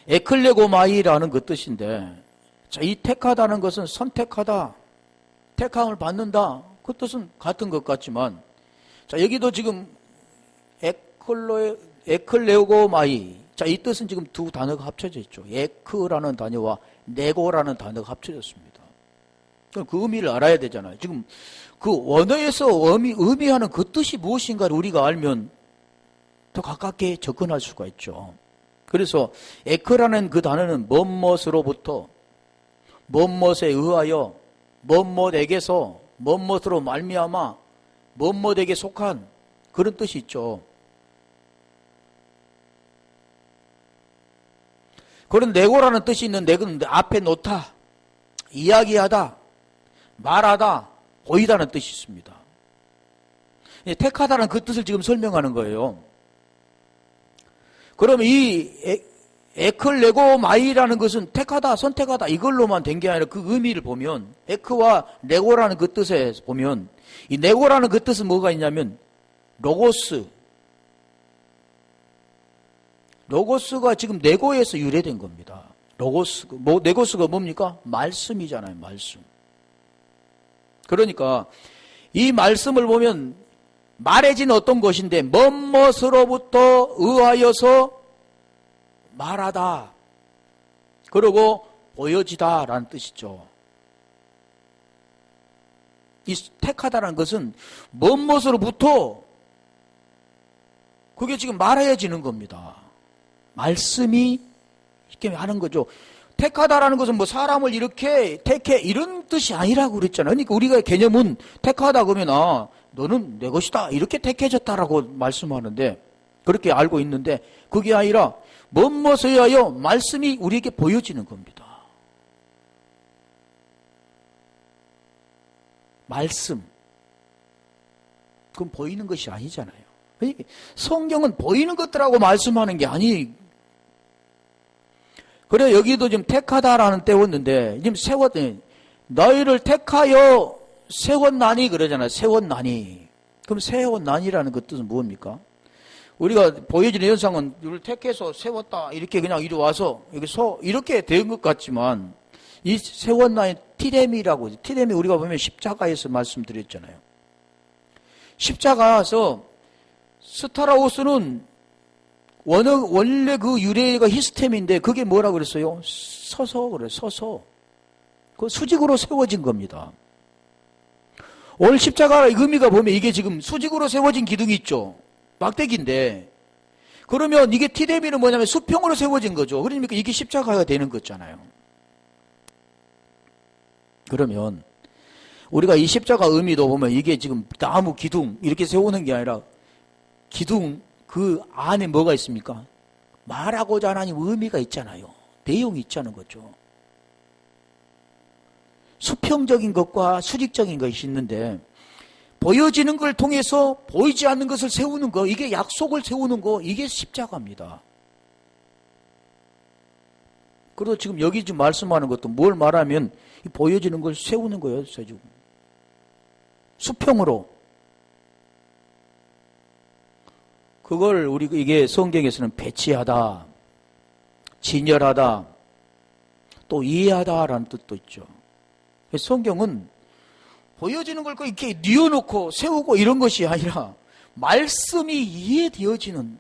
에클레고마이라는 그 뜻인데, 자, 이 택하다는 것은 선택하다, 택함을 받는다, 그 뜻은 같은 것 같지만, 자, 여기도 지금 에클레고마이, 자, 이 뜻은 지금 두 단어가 합쳐져 있죠. 에크라는 단어와 네고라는 단어가 합쳐졌습니다. 그 의미를 알아야 되잖아요. 지금 그 원어에서 의미하는 그 뜻이 무엇인가를 우리가 알면 더 가깝게 접근할 수가 있죠. 그래서 에크라는 그 단어는 뭐뭇으로부터, 뭐뭇에 의하여, 뭐뭇에게서, 뭐뭇으로 말미암아, 뭐뭇에게 속한 그런 뜻이 있죠. 그런 네고라는 뜻이 있는 네고는 앞에 놓다, 이야기하다, 말하다, 보이다는 뜻이 있습니다. 택하다는 그 뜻을 지금 설명하는 거예요. 그럼 이 에클레고마이라는 것은 택하다, 선택하다 이걸로만 된 게 아니라 그 의미를 보면 에크와 레고라는 그 뜻에 보면 이 네고라는 그 뜻은 뭐가 있냐면 로고스가 지금 네고에서 유래된 겁니다. 네고스가 뭡니까? 말씀이잖아요, 말씀. 그러니까 이 말씀을 보면 말해진 어떤 것인데 뭐뭇으로부터 의하여서 말하다, 그리고 보여지다라는 뜻이죠. 이 택하다라는 것은 뭐뭇으로부터 그게 지금 말해지는 겁니다. 말씀이 이렇게 하는 거죠. 택하다라는 것은 뭐 사람을 이렇게 택해 이런 뜻이 아니라고 그랬잖아요. 그러니까 우리가 개념은 택하다 그러면 너는 내 것이다 이렇게 택해졌다라고 말씀하는데 그렇게 알고 있는데 그게 아니라 뭐뭇에 의하여 말씀이 우리에게 보여지는 겁니다. 말씀. 그건 보이는 것이 아니잖아요. 그러니까 성경은 보이는 것들하고 말씀하는 게 아니. 그래 여기도 지금 택하다라는 때웠는데 지금 너희를 택하여 세웠나니 그러잖아요. 세웠나니. 그럼 세웠나니라는 그 뜻은 뭡니까? 우리가 보여지는 현상은 너를 택해서 세웠다 이렇게 그냥 이리 와서 이렇게 된 것 같지만 이 세웠나니 티레미라고 티레미 우리가 보면 십자가에서 말씀드렸잖아요. 십자가에서 스타라오스는 원래 그 유래가 히스템인데 그게 뭐라 그랬어요? 서서. 그 수직으로 세워진 겁니다. 오늘 십자가의 의미가 보면 이게 지금 수직으로 세워진 기둥이 있죠. 막대기인데. 그러면 이게 티레미는 뭐냐면 수평으로 세워진 거죠. 그러니까 이게 십자가가 되는 거잖아요. 그러면 우리가 이 십자가 의미도 보면 이게 지금 나무 기둥 이렇게 세우는 게 아니라 기둥 그 안에 뭐가 있습니까? 말하고자 하는 의미가 있잖아요. 내용이 있자는 거죠. 수평적인 것과 수직적인 것이 있는데 보여지는 걸 통해서 보이지 않는 것을 세우는 거, 이게 약속을 세우는 거, 이게 십자가입니다. 그리고 지금 여기 지금 말씀하는 것도 뭘 말하면 보여지는 걸 세우는 거예요. 지금 수평으로. 그걸 이게 성경에서는 배치하다, 진열하다, 또 이해하다라는 뜻도 있죠. 성경은 보여지는 걸 이렇게 뉘어놓고 세우고 이런 것이 아니라 말씀이 이해되어지는,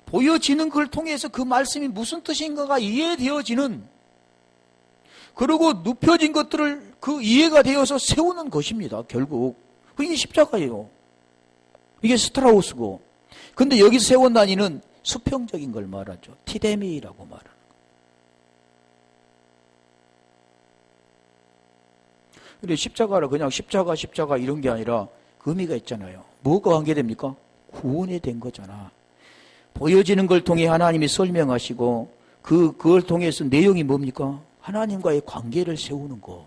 보여지는 걸 통해서 그 말씀이 무슨 뜻인가가 이해되어지는, 그리고 눕혀진 것들을 그 이해가 되어서 세우는 것입니다. 결국 이게 십자가예요. 이게 스트라우스고. 근데 여기서 세웠나니는 수평적인 걸 말하죠. 티데미라고 말하는. 근데 십자가를 그냥 십자가 이런 게 아니라 그 의미가 있잖아요. 뭐가 관계됩니까? 구원이 된 거잖아. 보여지는 걸 통해 하나님이 설명하시고 그걸 통해서 내용이 뭡니까? 하나님과의 관계를 세우는 거.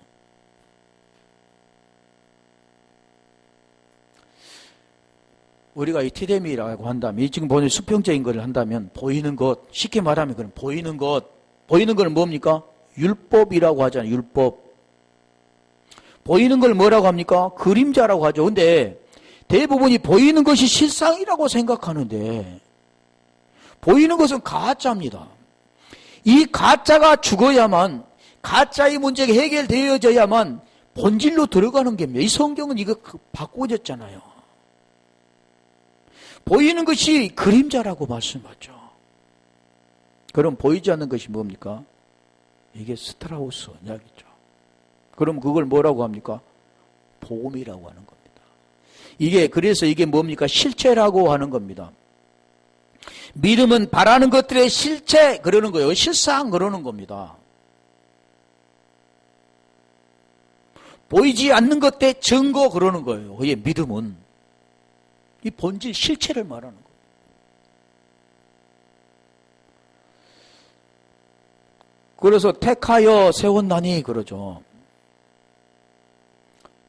우리가 이 티데미라고 한다면, 지금 보는 수평적인 것을 한다면, 보이는 것, 쉽게 말하면 그럼 보이는 걸 뭡니까? 율법이라고 하잖아요, 율법. 보이는 걸 뭐라고 합니까? 그림자라고 하죠. 근데 대부분이 보이는 것이 실상이라고 생각하는데, 보이는 것은 가짜입니다. 이 가짜가 죽어야만, 가짜의 문제가 해결되어져야만 본질로 들어가는 겁니다. 이 성경은 이거 바꿔졌잖아요. 보이는 것이 그림자라고 말씀하죠. 그럼 보이지 않는 것이 뭡니까? 이게 스트라우스 이야기죠. 그럼 그걸 뭐라고 합니까? 복음이라고 하는 겁니다. 그래서 이게 뭡니까? 실체라고 하는 겁니다. 믿음은 바라는 것들의 실체 그러는 거예요. 실상 그러는 겁니다. 보이지 않는 것의 증거 그러는 거예요. 그게 믿음은. 이 본질 실체를 말하는 거예요. 그래서 택하여 세웠나니 그러죠.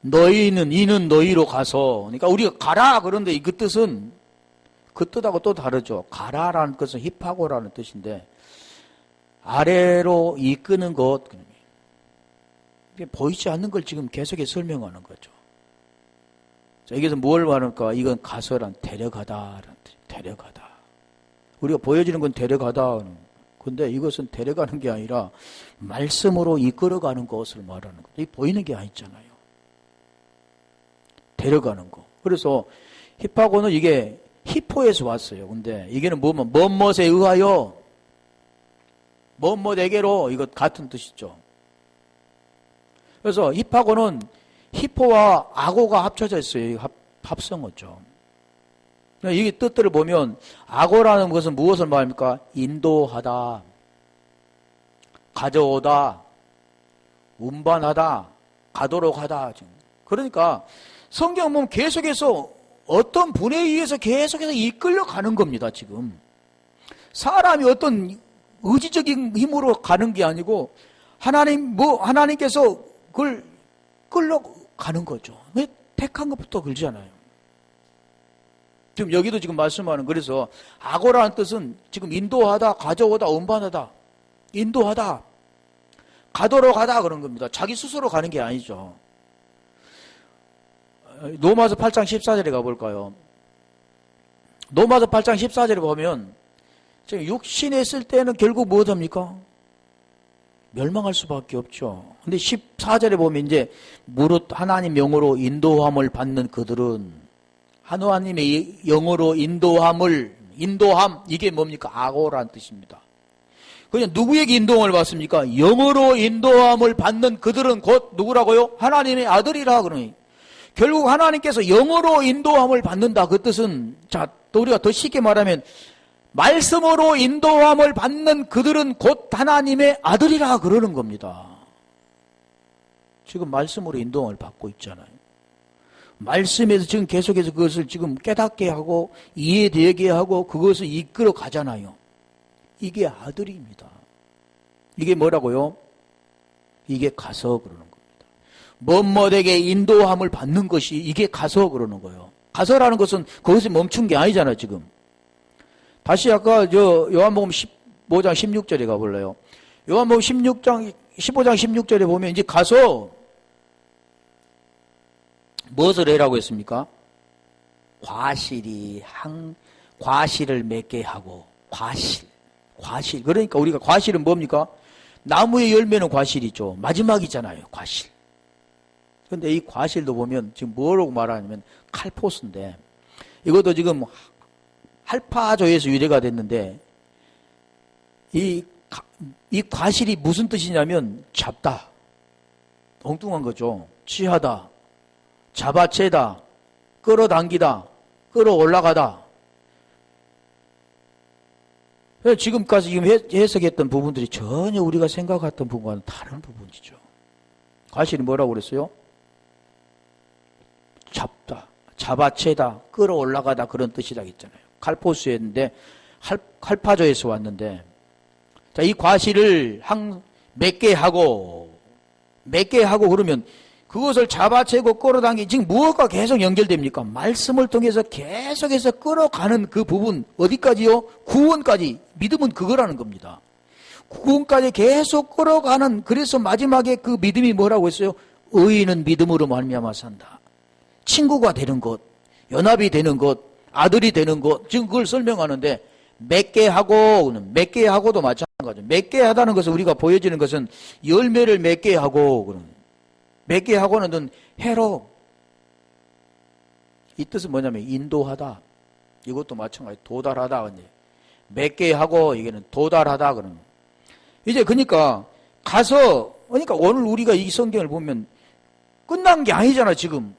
이는 너희로 가서, 그러니까 우리가 가라 그런데 그 뜻은 그 뜻하고 또 다르죠. 가라라는 것은 힙하고라는 뜻인데 아래로 이끄는 것, 보이지 않는 걸 지금 계속해서 설명하는 거죠. 자, 여기서 뭘 말할까? 이건 가서란 데려가다라는 뜻. 데려가다. 우리가 보여지는 건 데려가다. 근데 이것은 데려가는 게 아니라 말씀으로 이끌어가는 것을 말하는 거. 이 보이는 게 아니잖아요. 데려가는 거. 그래서 힙하고는 이게 히포에서 왔어요. 근데 이게는 뭐면 멋에 의하여 멋에게로 이것 같은 뜻이죠. 그래서 힙하고는 히포와 악어가 합쳐져 있어요. 합성어죠. 이게 뜻들을 보면 악어라는 것은 무엇을 말합니까? 인도하다, 가져오다, 운반하다, 가도록 하다. 그러니까 성경 보면 계속해서 어떤 분에 의해서 계속해서 이끌려가는 겁니다. 지금 사람이 어떤 의지적인 힘으로 가는 게 아니고 하나님께서 그걸 끌려가는 거죠. 왜? 택한 것부터 그러잖아요. 지금 여기도 지금 말씀하는, 그래서 악어라는 뜻은 지금 인도하다, 가져오다, 운반하다, 인도하다, 가도록 하다 그런 겁니다. 자기 스스로 가는 게 아니죠. 로마서 8장 14절에 가볼까요? 로마서 8장 14절에 보면 지금 육신에 있을 때는 결국 무엇합니까? 멸망할 수밖에 없죠. 근데 14절에 보면 이제 무릇 하나님 영으로 인도함을 받는 그들은, 하나님의 영으로 인도함, 이게 뭡니까? 악어라는 뜻입니다. 그냥 누구에게 인도함을 받습니까? 영으로 인도함을 받는 그들은 곧 누구라고요? 하나님의 아들이라 그러니. 결국 하나님께서 영으로 인도함을 받는다. 그 뜻은, 자, 또 우리가 더 쉽게 말하면 말씀으로 인도함을 받는 그들은 곧 하나님의 아들이라 그러는 겁니다. 지금 말씀으로 인도함을 받고 있잖아요. 말씀에서 지금 계속해서 그것을 지금 깨닫게 하고 이해되게 하고 그것을 이끌어 가잖아요. 이게 아들입니다. 이게 뭐라고요? 이게 가서 그러는 겁니다. 멋에게 인도함을 받는 것이 이게 가서 그러는 거예요. 가서라는 것은 거기서 멈춘 게 아니잖아요, 지금. 다시 아까 요한복음 15장 16절에 가볼래요. 요한복음 15장 16절에 보면 이제 가서 무엇을 해라고 했습니까? 과실을 맺게 하고, 과실. 그러니까 우리가 과실은 뭡니까? 나무의 열매는 과실이죠. 마지막이잖아요, 과실. 그런데 이 과실도 보면 지금 뭐라고 말하냐면 칼포스인데, 이것도 지금 할파조에서 유래가 됐는데, 이 과실이 무슨 뜻이냐면 잡다, 엉뚱한 거죠. 취하다, 잡아채다, 끌어당기다, 끌어올라가다. 지금까지 지금 해석했던 부분들이 전혀 우리가 생각했던 부분과는 다른 부분이죠. 과실이 뭐라고 그랬어요? 잡다, 잡아채다, 끌어올라가다 그런 뜻이라 했잖아요. 칼포스였는데 칼파조에서 왔는데 자, 이 과실을 몇 개 하고 그러면 그것을 잡아채고 끌어당기 지금 무엇과 계속 연결됩니까? 말씀을 통해서 계속해서 끌어가는 그 부분 어디까지요? 구원까지. 믿음은 그거라는 겁니다. 구원까지 계속 끌어가는 그래서 마지막에 그 믿음이 뭐라고 했어요? 의인은 믿음으로 말미암아 산다. 친구가 되는 것, 연합이 되는 것, 아들이 되는 것 지금 그걸 설명하는데 몇 개 하고도 마찬가지죠. 몇 개 하다는 것은 우리가 보여지는 것은 열매를 몇 개 하고 그런 몇 개 하고는 해로 이 뜻은 뭐냐면 인도하다. 이것도 마찬가지 도달하다. 몇 개 하고 이게는 도달하다 그러는. 이제 그러니까 그러니까 오늘 우리가 이 성경을 보면 끝난 게 아니잖아 지금.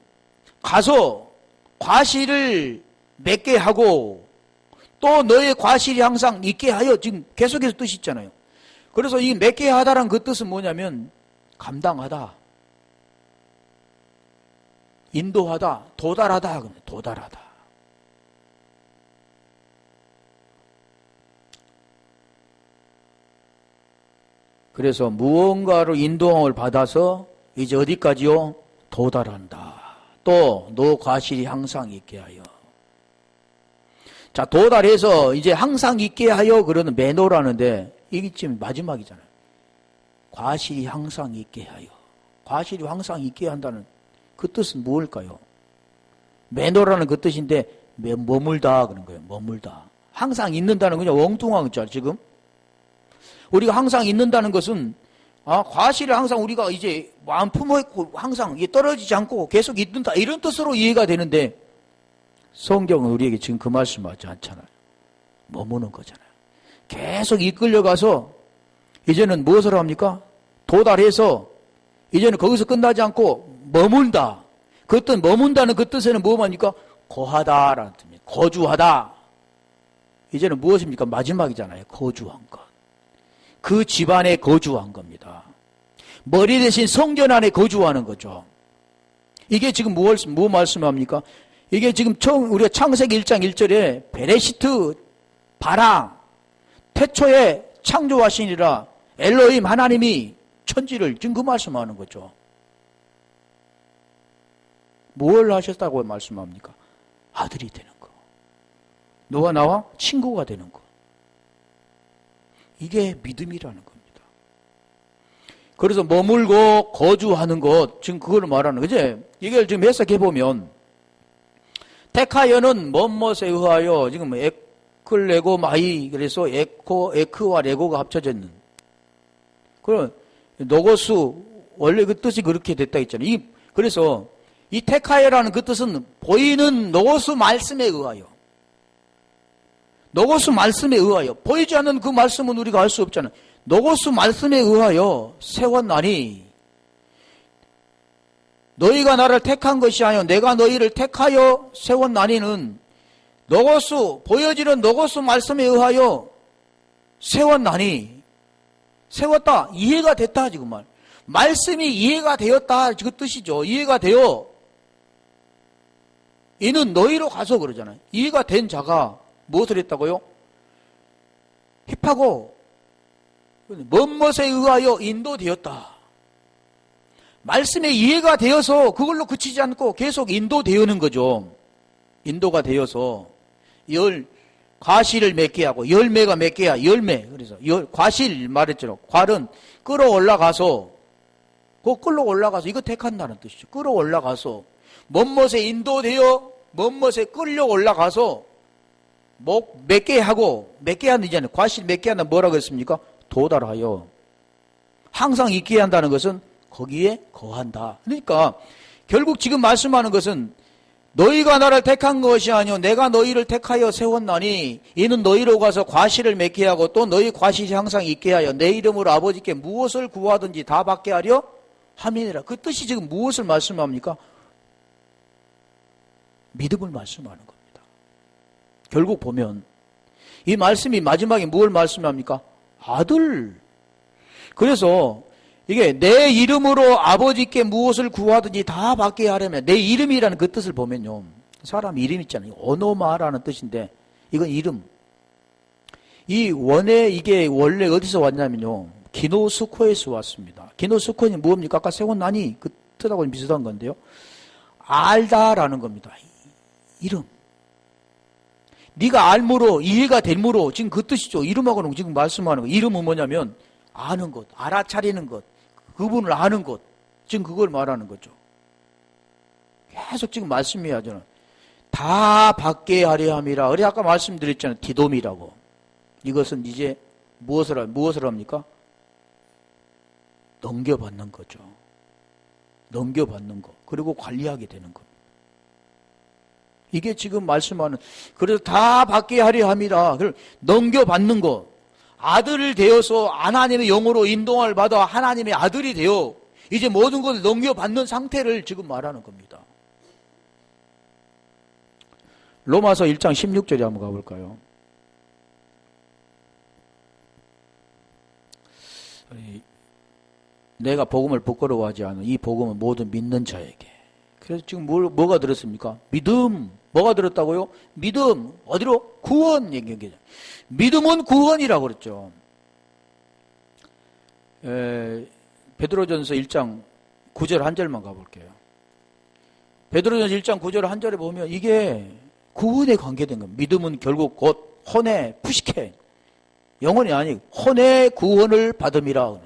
가서 과실을 몇 개 하고 또 너의 과실이 항상 있게 하여 지금 계속해서 뜻이 있잖아요. 그래서 이 몇 개 하다란 그 뜻은 뭐냐면 감당하다. 인도하다, 도달하다, 도달하다. 그래서 무언가로 인도함을 받아서 이제 어디까지요? 도달한다. 또 너 과실이 항상 있게 하여. 자, 도달해서 이제 항상 있게 하여 그러는 매노라는데 이게 지금 마지막이잖아요. 과실이 항상 있게 하여. 과실이 항상 있게 한다는 그 뜻은 무엇일까요? 매노라는 그 뜻인데 머물다 그런 거예요. 머물다. 항상 있는다는 그냥 엉뚱한 거죠. 지금 우리가 항상 있는다는 것은 과실을 항상 우리가 이제 마음 품어있고 항상 떨어지지 않고 계속 있는다 이런 뜻으로 이해가 되는데 성경은 우리에게 지금 그 말씀 맞지 않잖아요. 머무는 거잖아요. 계속 이끌려가서 이제는 무엇을 합니까? 도달해서 이제는 거기서 끝나지 않고 머문다. 그 뜻, 머문다는 그 뜻에는 뭐합니까? 거하다라는 뜻입니다. 거주하다. 이제는 무엇입니까? 마지막이잖아요. 거주한 것. 그 집안에 거주한 겁니다. 머리 대신 성전 안에 거주하는 거죠. 이게 지금 뭐 말씀합니까? 이게 지금 우리가 창세기 1장 1절에 베레시트 바라 태초에 창조하시니라 엘로힘 하나님이 천지를 지금 그 말씀하는 거죠. 뭘 하셨다고 말씀합니까? 아들이 되는 거. 너와 나와 친구가 되는 거. 이게 믿음이라는 겁니다. 그래서 머물고 거주하는 것, 지금 그걸 말하는 거지. 이걸 지금 해석해보면, 테카여는 멋멋에 의하여, 지금 에클레고 마이, 그래서 에크와 레고가 합쳐져 있는. 그럼, 노고스, 원래 그 뜻이 그렇게 됐다 했잖아요. 그래서, 이 테카여라는 그 뜻은 보이는 노고스 말씀에 의하여. 노고스 말씀에 의하여. 보이지 않는 그 말씀은 우리가 알 수 없잖아요. 노고스 말씀에 의하여 세웠나니 너희가 나를 택한 것이 아니요 내가 너희를 택하여 세웠나니는 노고스 보여지는 노고스 말씀에 의하여 세웠나니 세웠다 이해가 됐다 지금 말씀이 이해가 되었다 그 뜻이죠. 이해가 되어 이는 너희로 가서 그러잖아요. 이해가 된 자가 무엇을 했다고요? 힙하고 멋멋에 의하여 인도되었다. 말씀에 이해가 되어서 그걸로 그치지 않고 계속 인도되는 거죠. 인도가 되어서 과실을 맺게 하고 열매가 몇 개야? 열매. 그래서 과실 말했죠. 괄은 끌어올라가서 끌어올라가서 이거 택한다는 뜻이죠. 끌어올라가서 멋멋에 인도되어 멋멋에 끌려올라가서 몇 개 하고 몇 개 하는 이잖아요. 과실 몇 개 한다 뭐라고 했습니까? 도달하여 항상 있게 한다는 것은 거기에 거한다. 그러니까 결국 지금 말씀하는 것은 너희가 나를 택한 것이 아니요 내가 너희를 택하여 세웠나니 이는 너희로 가서 과실을 맺게 하고 또 너희 과실이 항상 있게 하여 내 이름으로 아버지께 무엇을 구하든지 다 받게 하려 함이니라. 그 뜻이 지금 무엇을 말씀합니까? 믿음을 말씀하는 겁니다. 결국 보면 이 말씀이 마지막에 무엇을 말씀합니까? 아들. 그래서 이게 내 이름으로 아버지께 무엇을 구하든지 다 받게 하려면 내 이름이라는 그 뜻을 보면요. 사람 이름 있잖아요. 오노마라는 뜻인데 이건 이름. 이 원에 이게 원래 어디서 왔냐면요. 기노스코에서 왔습니다. 기노스코는 뭡니까? 아까 세운 난이 그 뜻하고는 비슷한 건데요. 알다라는 겁니다. 이름. 네가 알므로 이해가 될므로 지금 그 뜻이죠. 이름하고는 지금 말씀하는 거. 이름은 뭐냐면 아는 것, 알아차리는 것, 그분을 아는 것. 지금 그걸 말하는 거죠. 계속 지금 말씀해야 하잖아요. 다 받게 하려 함이라. 그래 아까 말씀드렸잖아요. 디돔이라고. 이것은 이제 무엇을 합니까? 넘겨받는 거죠. 넘겨받는 거. 그리고 관리하게 되는 겁니다. 이게 지금 말씀하는, 그래서 다 받게 하려 함이라. 넘겨받는 거. 아들을 되어서 하나님의 영으로 인도함을 받아 하나님의 아들이 되어 이제 모든 것을 넘겨받는 상태를 지금 말하는 겁니다. 로마서 1장 16절에 한번 가볼까요? 내가 복음을 부끄러워하지 않은 이 복음은 모든 믿는 자에게. 그래서 지금 뭐가 들었습니까? 믿음. 뭐가 들었다고요? 믿음. 어디로? 구원 얘기죠. 믿음은 구원이라고 그랬죠. 베드로전서 1장 9절 한 절만 가볼게요. 베드로전서 1장 9절 한 절에 보면 이게 구원에 관계된 겁니다. 믿음은 결국 곧 혼의 푸시케. 영혼이 아니고 혼의 구원을 받음이라.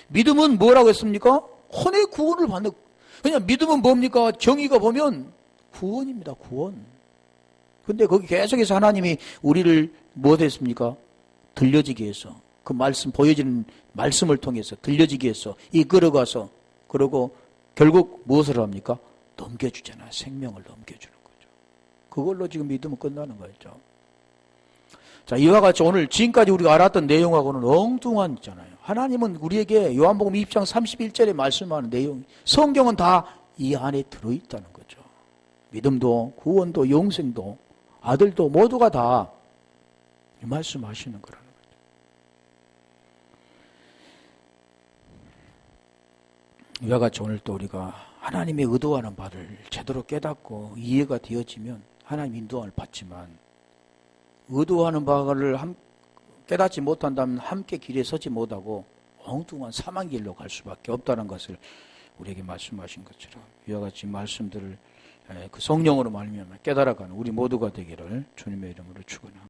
믿음은 뭐라고 했습니까? 혼의 구원을 받는. 그냥 믿음은 뭡니까? 정의가 보면 구원입니다. 구원. 근데 거기 계속해서 하나님이 우리를 무엇 했습니까? 들려지게 해서 그 말씀, 보여지는 말씀을 통해서 들려지게 해서 이끌어가서 그러고 결국 무엇을 합니까? 넘겨주잖아요. 생명을 넘겨주는 거죠. 그걸로 지금 믿음은 끝나는 거죠. 자, 이와 같이 오늘 지금까지 우리가 알았던 내용하고는 엉뚱한 있잖아요. 하나님은 우리에게 요한복음 20장 31절에 말씀하는 내용, 성경은 다 이 안에 들어있다는 거죠. 믿음도 구원도 영생도 아들도 모두가 다 이 말씀하시는 거라는 거죠. 이와 같이 오늘 또 우리가 하나님의 의도하는 바를 제대로 깨닫고 이해가 되어지면 하나님 인도함을 받지만 의도하는 바를 깨닫지 못한다면 함께 길에 서지 못하고 엉뚱한 사망 길로 갈 수밖에 없다는 것을 우리에게 말씀하신 것처럼 이와 같이 말씀들을 그 성령으로 말미암아 깨달아가는 우리 모두가 되기를 주님의 이름으로 축원합니다.